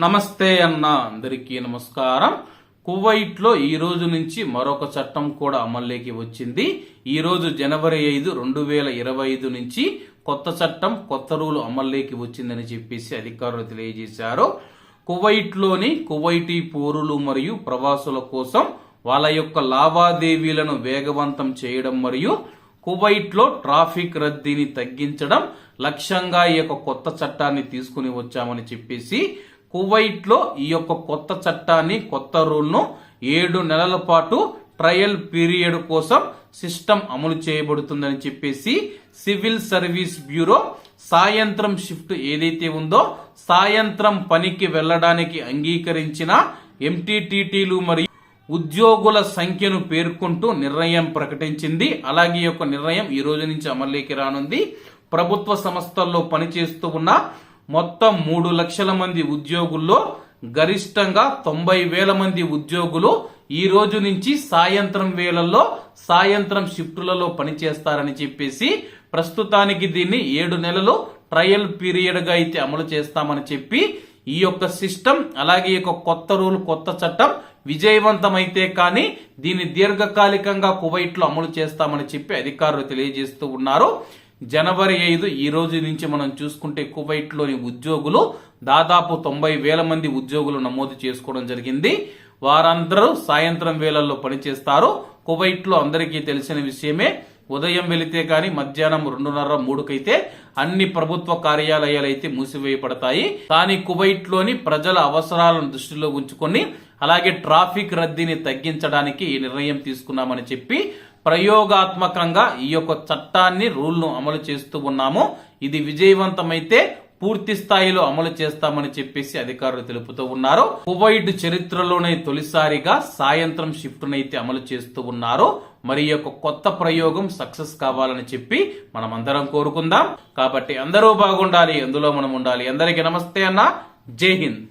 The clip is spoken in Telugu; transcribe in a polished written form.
నమస్తే అన్న అందరికీ నమస్కారం. కువైట్ లో ఈ రోజు నుంచి మరొక చట్టం కూడా అమల్లోకి వచ్చింది. ఈ రోజు జనవరి 5, 2025 నుంచి కొత్త చట్టం కొత్త రూల్ అమల్లోకి వచ్చిందని చెప్పేసి అధికారులు తెలియజేశారు. కువైట్ లోని కువైటీ పౌరులు మరియు ప్రవాసుల కోసం వాళ్ళ యొక్క లావాదేవీలను వేగవంతం చేయడం మరియు కువైట్ లో ట్రాఫిక్ రద్దీని తగ్గించడం లక్ష్యంగా ఈ యొక్క కొత్త చట్టాన్ని తీసుకుని వచ్చామని చెప్పేసి కువైట్ లో ఈ యొక్క కొత్త చట్టాన్ని కొత్త రూల్ ను 7 నెలల పాటు ట్రయల్ పీరియడ్ కోసం సిస్టమ్ అమలు చేయబడుతుందని చెప్పేసి సివిల్ సర్వీస్ బ్యూరో సాయంత్రం షిఫ్ట్ ఏదైతే ఉందో సాయంత్రం పనికి వెళ్లడానికి అంగీకరించిన ఎంటీటీటీలు మరియు ఉద్యోగుల సంఖ్యను పేర్కొంటూ నిర్ణయం ప్రకటించింది. అలాగే ఈ యొక్క నిర్ణయం ఈ రోజు నుంచి అమల్లోకి రానుంది. ప్రభుత్వ సంస్థల్లో పనిచేస్తూ ఉన్న మొత్తం 3 లక్షల మంది ఉద్యోగుల్లో గరిష్టంగా 90,000 మంది ఉద్యోగులు ఈ రోజు నుంచి సాయంత్రం వేళల్లో సాయంత్రం షిఫ్టులలో పనిచేస్తారని చెప్పేసి ప్రస్తుతానికి దీన్ని 7 నెలలు ట్రయల్ పీరియడ్ గా అయితే అమలు చేస్తామని చెప్పి ఈ యొక్క సిస్టమ్ అలాగే ఈ యొక్క కొత్త రూల్ కొత్త చట్టం విజయవంతమైతే కానీ దీన్ని దీర్ఘకాలికంగా కువైట్ లో అమలు చేస్తామని చెప్పి అధికారులు తెలియజేస్తూ ఉన్నారు. జనవరి 5 ఈ రోజు నుంచి మనం చూసుకుంటే కువైట్ లోని ఉద్యోగులు దాదాపు 90,000 మంది ఉద్యోగులు నమోదు చేసుకోవడం జరిగింది. వారందరూ సాయంత్రం వేళల్లో పనిచేస్తారు. కువైట్ లో అందరికీ తెలిసిన విషయమే, ఉదయం వెళితే కానీ మధ్యాహ్నం 2:30, 3కైతే అన్ని ప్రభుత్వ కార్యాలయాలు అయితే మూసివేయబడతాయి. కానీ కువైట్ లోని ప్రజల అవసరాలను దృష్టిలో ఉంచుకొని అలాగే ట్రాఫిక్ రద్దీని తగ్గించడానికి ఈ నిర్ణయం తీసుకున్నామని చెప్పి ప్రయోగాత్మకంగా ఈ యొక్క చట్టాన్ని రూల్ ను అమలు చేస్తూ ఉన్నాము. ఇది విజయవంతమైతే పూర్తి స్థాయిలో అమలు చేస్తామని చెప్పేసి అధికారులు తెలుపుతూ ఉన్నారు. కువైట్ చరిత్రలోనే తొలిసారిగా సాయంత్రం షిఫ్ట్ నైతే అమలు చేస్తూ ఉన్నారు. మరి ఈ యొక్క కొత్త ప్రయోగం సక్సెస్ కావాలని చెప్పి మనం అందరం కోరుకుందాం. కాబట్టి అందరూ బాగుండాలి, అందులో మనం ఉండాలి. అందరికీ నమస్తే అన్న, జై హింద్.